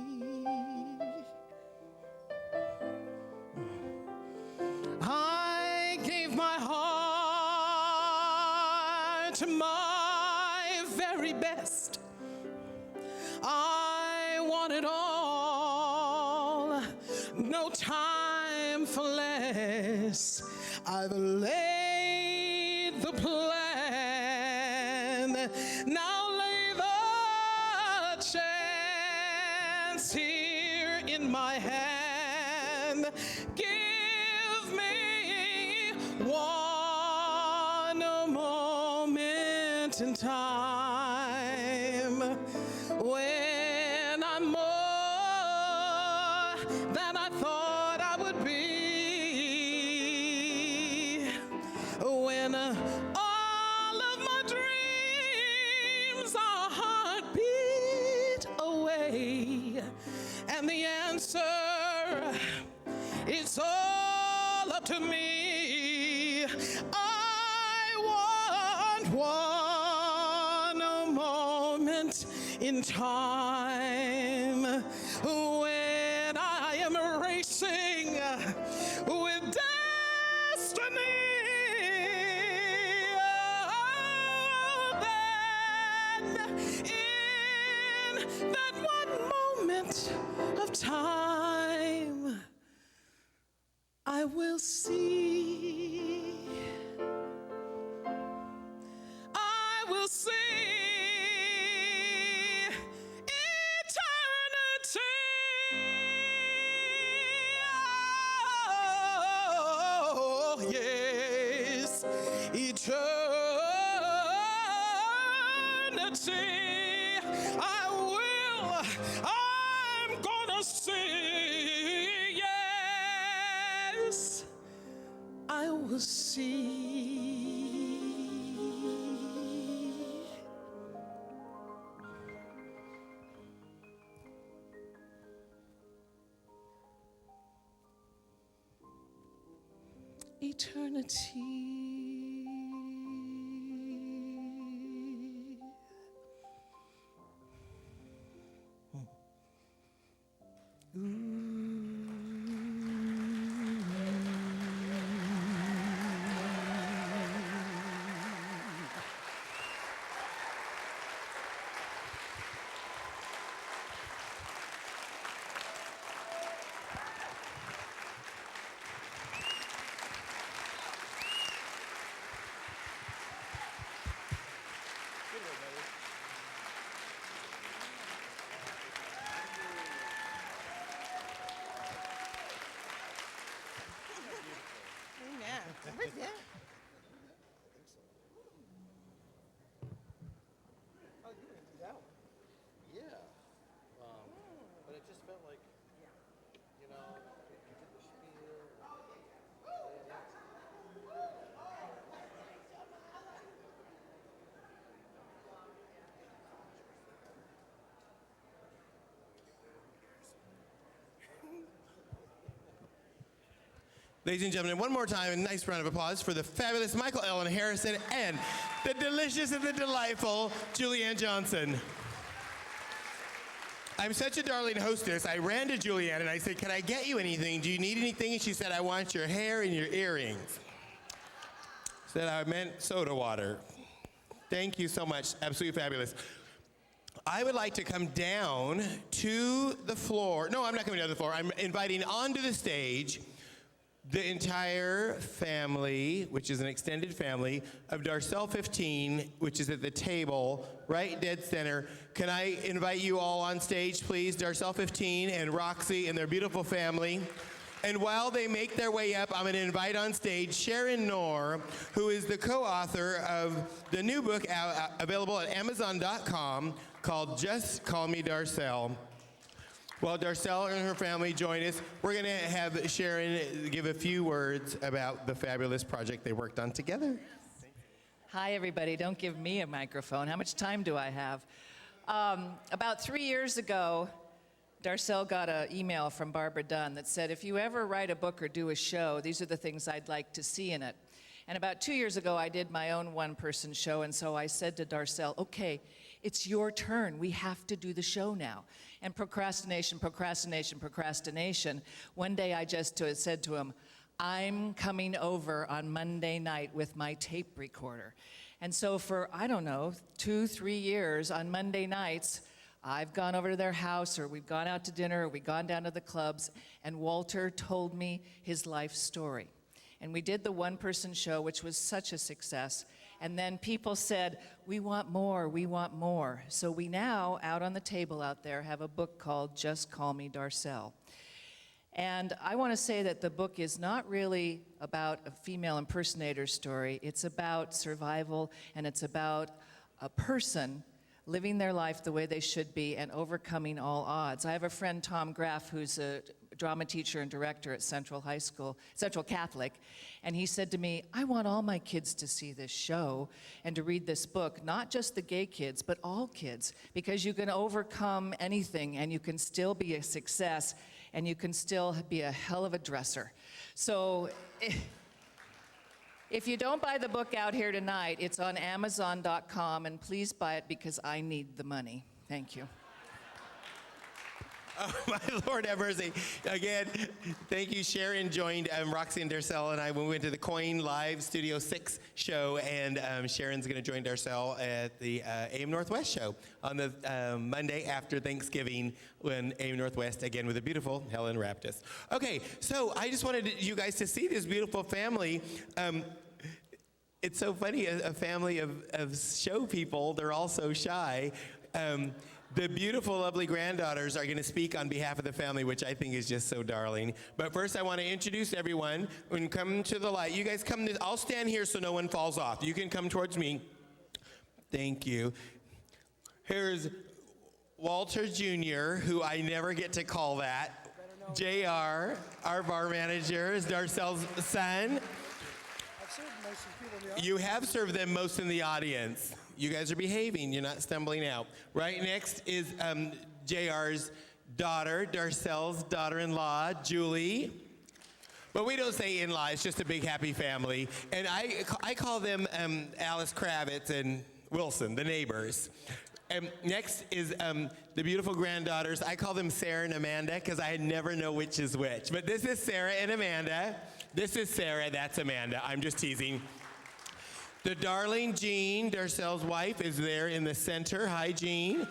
I gave my heart to my very best. I want it all, no time for less. I've laid the plan Now lay the chance here in my hand. Give me one moment in time when I'm more than I thought I would be. When all of my dreams are heartbeat away, and the answer is all up to me. I want one moment in time when I am racing with destiny. In that one moment of time, I will see. I will see eternity. Oh, yes, eternity. I'm gonna see, yes, I will see. Eternity. But it just felt like, you know, you did the spiel. Ladies and gentlemen, one more time, a nice round of applause for the fabulous Michael Ellen Harrison and the delicious and the delightful Julianne Johnson. I'm such a darling hostess. I ran to Julianne and I said, can I get you anything? Do you need anything? And she said, I want your hair and your earrings. Said I meant soda water. Thank you so much. Absolutely fabulous. I would like to come down to the floor. No, I'm not coming down to the floor. I'm inviting onto the stage the entire family, which is an extended family, of Darcelle 15, which is at the table right dead center. Can I invite you all on stage, please? Darcelle 15 and Roxy and their beautiful family. And while they make their way up, I'm going to invite on stage Sharon Knorr, who is the co-author of the new book available at Amazon.com called Just Call Me Darcelle. While Darcelle and her family join us, we're going to have Sharon give a few words about the fabulous project they worked on together. Hi, everybody. Don't give me a microphone. How much time do I have? About 3 years ago, Darcelle got an email from Barbara Dunn that said, if you ever write a book or do a show, these are the things I'd like to see in it. And about 2 years ago, I did my own one-person show, and so I said to Darcelle, okay, it's your turn. We have to do the show now. And procrastination. One day I just said to him, I'm coming over on Monday night with my tape recorder. And so for, I don't know, 2-3 years on Monday nights, I've gone over to their house, or we've gone out to dinner, or we've gone down to the clubs, and Walter told me his life story. And we did the one-person show, which was such a success. And then people said, we want more, we want more. So we now, out on the table out there, have a book called Just Call Me Darcelle. And I want to say that the book is not really about a female impersonator story. It's about survival, and it's about a person living their life the way they should be and overcoming all odds. I have a friend, Tom Graff, who's a drama teacher and director at Central High School, Central Catholic, and he said to me, I want all my kids to see this show and to read this book, not just the gay kids, but all kids, because you can overcome anything and you can still be a success and you can still be a hell of a dresser. So if you don't buy the book out here tonight, it's on Amazon.com, and please buy it because I need the money. Thank you. Oh, my Lord have mercy. Again, thank you. Sharon joined Roxy and Darcelle and I when we went to the Coin Live Studio 6 show, and Sharon's going to join Darcelle at the AM Northwest show on the Monday after Thanksgiving when AM Northwest, again with the beautiful Helen Raptis. Okay, so I just wanted you guys to see this beautiful family. It's so funny, a family of show people, they're all so shy. The beautiful, lovely granddaughters are going to speak on behalf of the family, which I think is just so darling. But first, I want to introduce everyone. When come to the light, you guys come. I'll stand here so no one falls off. You can come towards me. Thank you. Here's Walter Jr., who I never get to call that. JR, our bar manager, is Darcelle's son. You have served them most in the audience. You guys are behaving. You're not stumbling out. Right next is JR's daughter, Darcelle's daughter-in-law, Julie. But we don't say in-law. It's just a big, happy family. And I call them Alice Kravitz and Wilson, the neighbors. Next is the beautiful granddaughters. I call them Sarah and Amanda because I never know which is which. But this is Sarah and Amanda. This is Sarah. That's Amanda. I'm just teasing. The darling Jean, Darcelle's wife, is there in the center. Hi, Jean.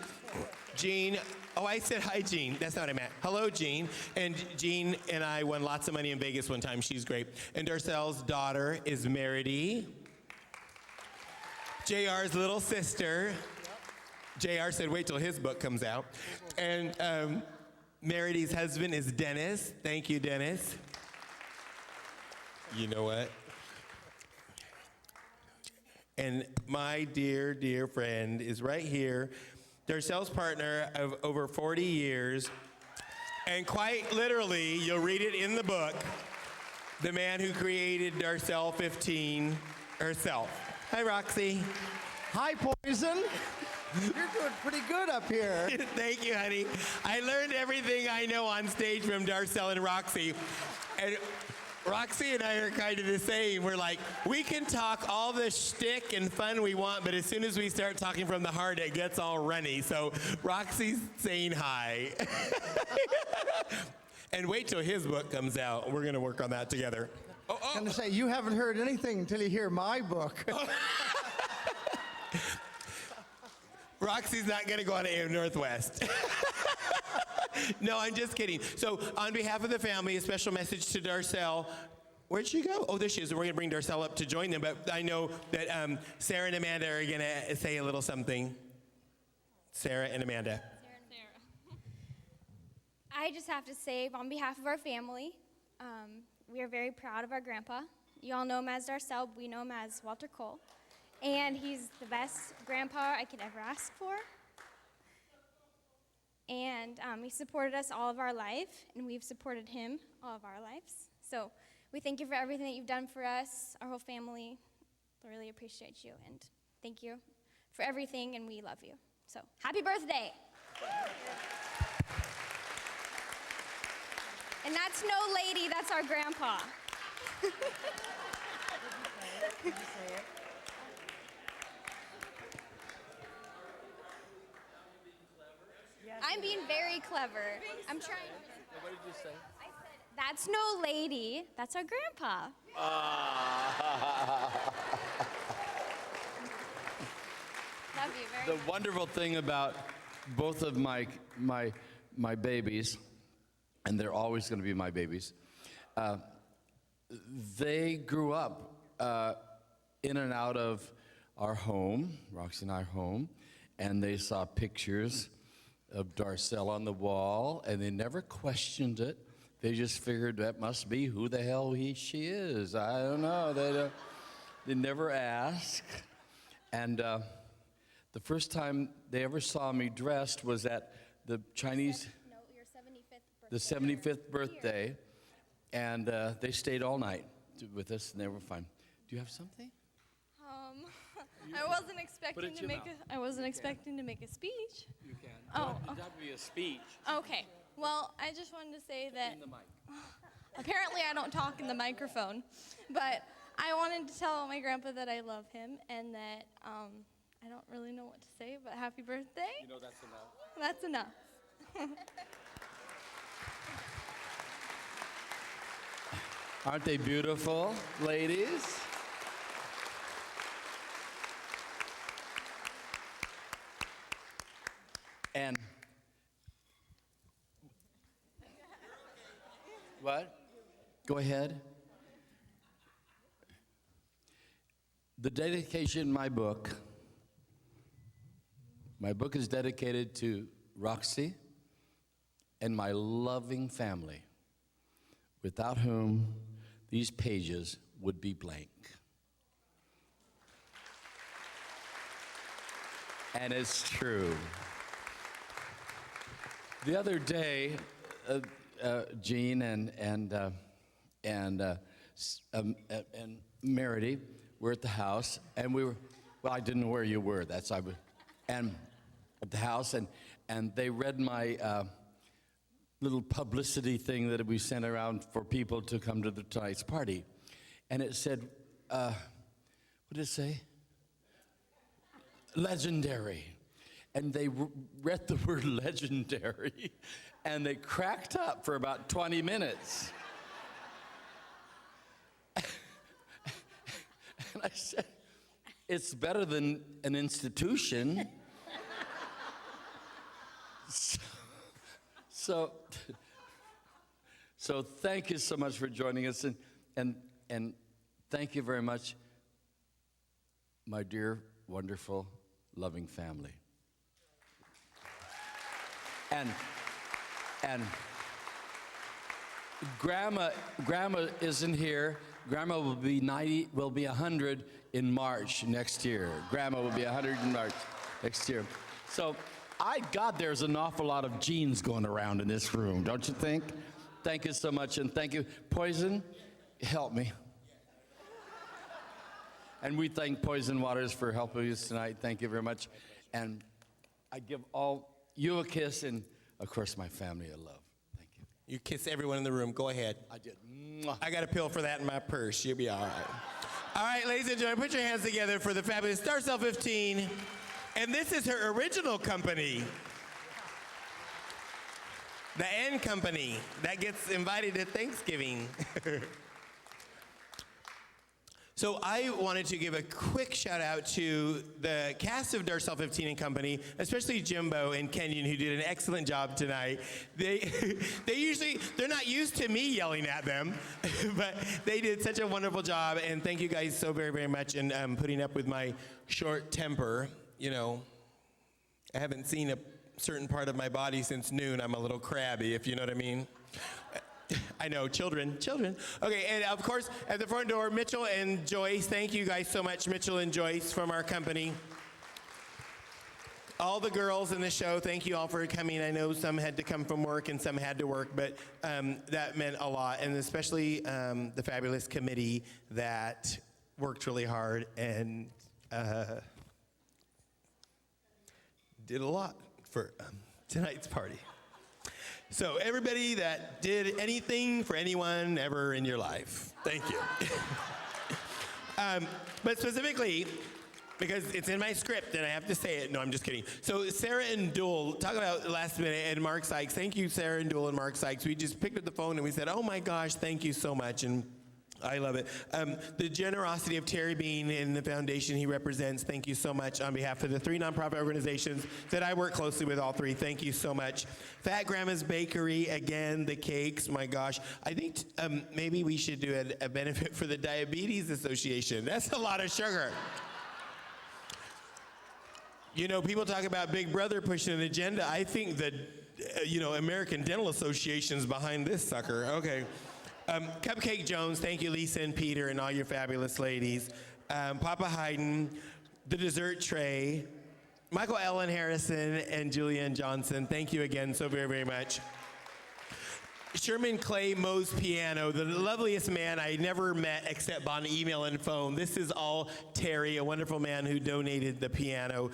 Jean, oh, I said hi, Jean. That's not what I meant. Hello, Jean. And Jean and I won lots of money in Vegas one time. She's great. And Darcelle's daughter is Meredy. JR's little sister. JR said, wait till his book comes out. And Meredy's husband is Dennis. Thank you, Dennis. You know what? And my dear, dear friend is right here, Darcelle's partner of over 40 years, and quite literally, you'll read it in the book, the man who created Darcelle 15 herself. Hi, Roxy. Hi, Poison. You're doing pretty good up here. Thank you, honey. I learned everything I know on stage from Darcelle and Roxy. And Roxy and I are kind of the same. We're like, we can talk all the shtick and fun we want, but as soon as we start talking from the heart, it gets all runny. So Roxy's saying hi. And wait till his book comes out. We're going to work on that together. I'm going to say, you haven't heard anything until you hear my book. Roxy's not going to go on AM Northwest. No, I'm just kidding. So on behalf of the family, a special message to Darcelle. Where'd she go? Oh, there she is. We're going to bring Darcelle up to join them. But I know that Sarah and Amanda are going to say a little something. Sarah and Amanda. I just have to say, on behalf of our family, we are very proud of our grandpa. You all know him as Darcelle. We know him as Walter Cole. And he's the best grandpa I could ever ask for. And he supported us all of our life, and we've supported him all of our lives. So we thank you for everything that you've done for us, our whole family. We really appreciate you, and thank you for everything, and we love you. So happy birthday. And that's no lady, that's our grandpa. I'm being very clever. I'm trying. What did you say? I said, that's no lady, that's our grandpa. Love you very The much. wonderful thing about both of my babies, and they're always going to be my babies, they grew up in and out of our home, Roxy and our home, and they saw pictures of Darcelle on the wall, and they never questioned it. They just figured that must be who the hell she is. I don't know. They never asked. And the first time they ever saw me dressed was at the Chinese, No, your 75th birthday. the 75th birthday, and they stayed all night with us, and they were fine. Do you have something? I wasn't expecting in to your make mouth. I wasn't expecting to make a speech. You can. Oh, It doesn't have to be a speech. Okay. Well, I just wanted to say that In the mic. apparently I don't talk in the microphone, but I wanted to tell my grandpa that I love him and that I don't really know what to say, but happy birthday. You know that's enough. That's enough. Aren't they beautiful, ladies? And what? Go ahead. The dedication in my book is dedicated to Roxy and my loving family, without whom these pages would be blank. And it's true. The other day, Jean and Meredy were at the house, and we were, well, I didn't know where you were. And at the house, and they read my little publicity thing that we sent around for people to come to tonight's party, and it said, what did it say? Legendary. And they read the word legendary, and they cracked up for about 20 minutes. And I said, it's better than an institution. So thank you so much for joining us, and thank you very much, my dear, wonderful, loving family. And Grandma isn't here. Grandma will be 100 in March next year. Grandma will be 100 in March next year. So, God, there's an awful lot of genes going around in this room, don't you think? Thank you so much, and thank you. Poison, help me. And we thank Poison Waters for helping us tonight. Thank you very much. And I give all you a kiss, and of course my family a love. Thank you. You kiss everyone in the room. Go ahead. I did. I got a pill for that in my purse. You'll be all right. All right, ladies and gentlemen, put your hands together for the fabulous Darcelle 15. And this is her original company. The N Company that gets invited to Thanksgiving. So I wanted to give a quick shout out to the cast of Darcelle 15 and Company, especially Jimbo and Kenyon, who did an excellent job tonight. They're not used to me yelling at them, but they did such a wonderful job, and thank you guys so very, very much in putting up with my short temper. You know, I haven't seen a certain part of my body since noon. I'm a little crabby, if you know what I mean. I know, children. Okay, and of course, at the front door, Mitchell and Joyce. Thank you guys so much, Mitchell and Joyce from our company. All the girls in the show, thank you all for coming. I know some had to come from work and some had to work, but that meant a lot. And especially the fabulous committee that worked really hard and did a lot for tonight's party. So everybody that did anything for anyone ever in your life, thank you. But specifically, because it's in my script and I have to say it. No, I'm just kidding. So Sarah and Duel, talk about last minute, and Mark Sykes. Thank you, Sarah and Duel and Mark Sykes. We just picked up the phone and we said, oh my gosh, thank you so much. And I love it. The generosity of Terry Bean and the foundation he represents, thank you so much on behalf of the 3 nonprofit organizations that I work closely with, all 3. Thank you so much. Fat Grandma's Bakery, again, the cakes, my gosh. I think maybe we should do a benefit for the Diabetes Association. That's a lot of sugar. You know, people talk about Big Brother pushing an agenda. I think that, American Dental Association's behind this sucker. Okay. Cupcake Jones, thank you, Lisa and Peter, and all your fabulous ladies. Papa Hayden, the dessert tray, Michael Ellen Harrison, and Julianne Johnson, thank you again so very, very much. Sherman Clay Moe's piano, the loveliest man I never met except on email and phone. This is all Terry, a wonderful man who donated the piano.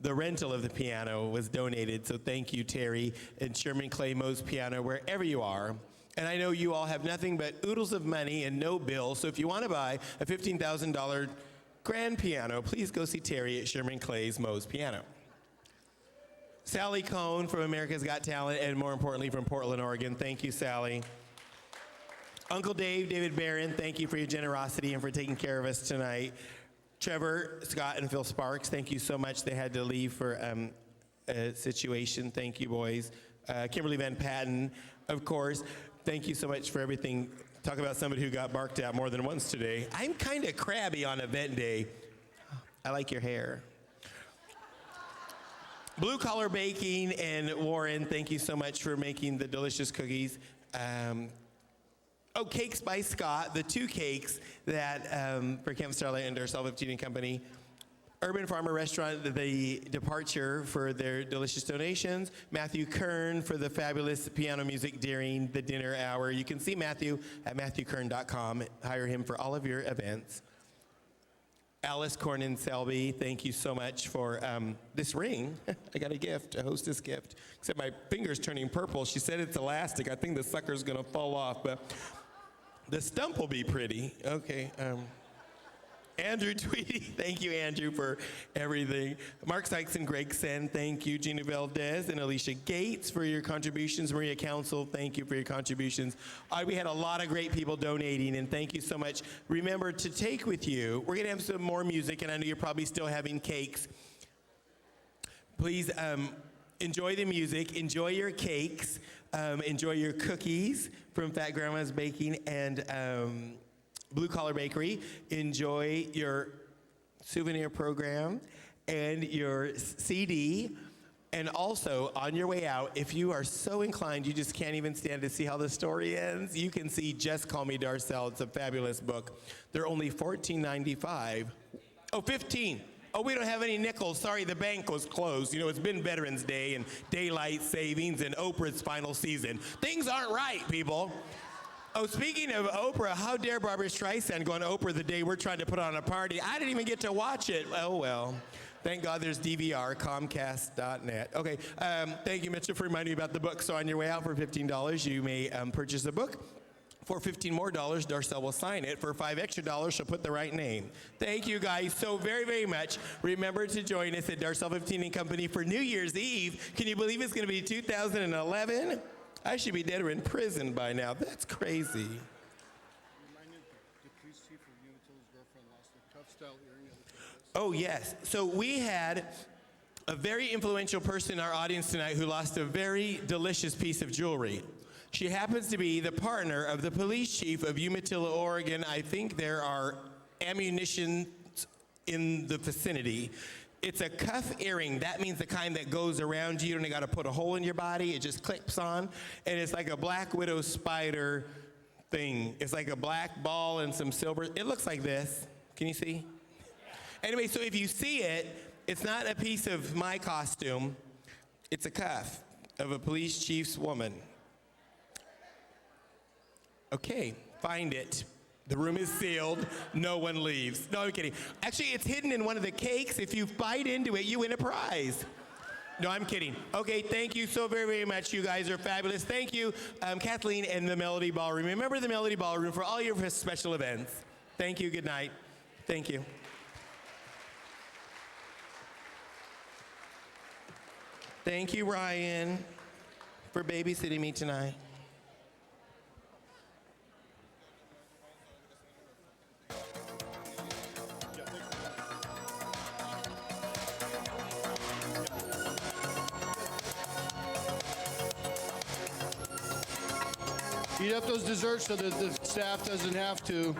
The rental of the piano was donated, so thank you, Terry, and Sherman Clay Moe's piano, wherever you are. And I know you all have nothing but oodles of money and no bill, so if you want to buy a $15,000 grand piano, please go see Terry at Sherman Clay Moe's piano. Sally Cohn from America's Got Talent, and more importantly from Portland, Oregon. Thank you, Sally. Uncle Dave, David Barron, thank you for your generosity and for taking care of us tonight. Trevor, Scott, and Phil Sparks, thank you so much. They had to leave for a situation. Thank you, boys. Kimberly Van Patten, of course. Thank you so much for everything. Talk about somebody who got barked at more than once today. I'm kind of crabby on event day. I like your hair. Blue Collar Baking and Warren, thank you so much for making the delicious cookies. Cakes by Scott, the two cakes that for Camp Starlight and Darcelle 15 and Company. Urban Farmer Restaurant, the Departure for their delicious donations. Matthew Kern for the fabulous piano music during the dinner hour. You can see Matthew at matthewkern.com. Hire him for all of your events. Alice Cornyn Selby, thank you so much for this ring. I got a gift, a hostess gift. Except my finger's turning purple. She said it's elastic. I think the sucker's gonna fall off, but the stump will be pretty. Okay. Andrew Tweedy, thank you, Andrew, for everything. Mark Sykes and Gregson, thank you. Gina Valdez and Alicia Gates for your contributions. Maria Council, thank you for your contributions. We had a lot of great people donating, and thank you so much. Remember to take with you, we're gonna have some more music, and I know you're probably still having cakes. Please enjoy the music, enjoy your cakes, enjoy your cookies from Fat Grandma's Baking and Blue Collar Bakery. Enjoy your souvenir program and your CD. And also, on your way out, if you are so inclined, you just can't even stand to see how the story ends, you can see Just Call Me Darcelle. It's a fabulous book. They're only $14.95. Oh, 15. Oh, we don't have any nickels. Sorry, the bank was closed. You know, it's been Veterans Day and daylight savings and Oprah's final season. Things aren't right, people. Oh, speaking of Oprah, how dare Barbara Streisand go on Oprah the day we're trying to put on a party? I didn't even get to watch it. Oh, well. Thank God there's DVR, Comcast.net. Okay, thank you, Mitchell, for reminding me about the book. So on your way out for $15, you may purchase a book. For $15 more, Darcelle will sign it. For $5 extra, she'll put the right name. Thank you guys so very, very much. Remember to join us at Darcelle 15 and Company for New Year's Eve. Can you believe it's going to be 2011? I should be dead or in prison by now. That's crazy. Oh, yes. So we had a very influential person in our audience tonight who lost a very delicious piece of jewelry. She happens to be the partner of the police chief of Umatilla, Oregon. I think there are ammunition in the vicinity. It's a cuff earring. That means the kind that goes around you. You don't got to put a hole in your body. It just clips on. And it's like a black widow spider thing. It's like a black ball and some silver. It looks like this. Can you see? Anyway, so if you see it, it's not a piece of my costume. It's a cuff of a police chief's woman. Okay, find it. The room is sealed. No one leaves. No, I'm kidding. Actually, it's hidden in one of the cakes. If you bite into it, you win a prize. No, I'm kidding. Okay, thank you so very, very much. You guys are fabulous. Thank you, Kathleen and the Melody Ballroom. Remember the Melody Ballroom for all your special events. Thank you. Good night. Thank you. Thank you, Ryan, for babysitting me tonight. Eat up those desserts so that the staff doesn't have to.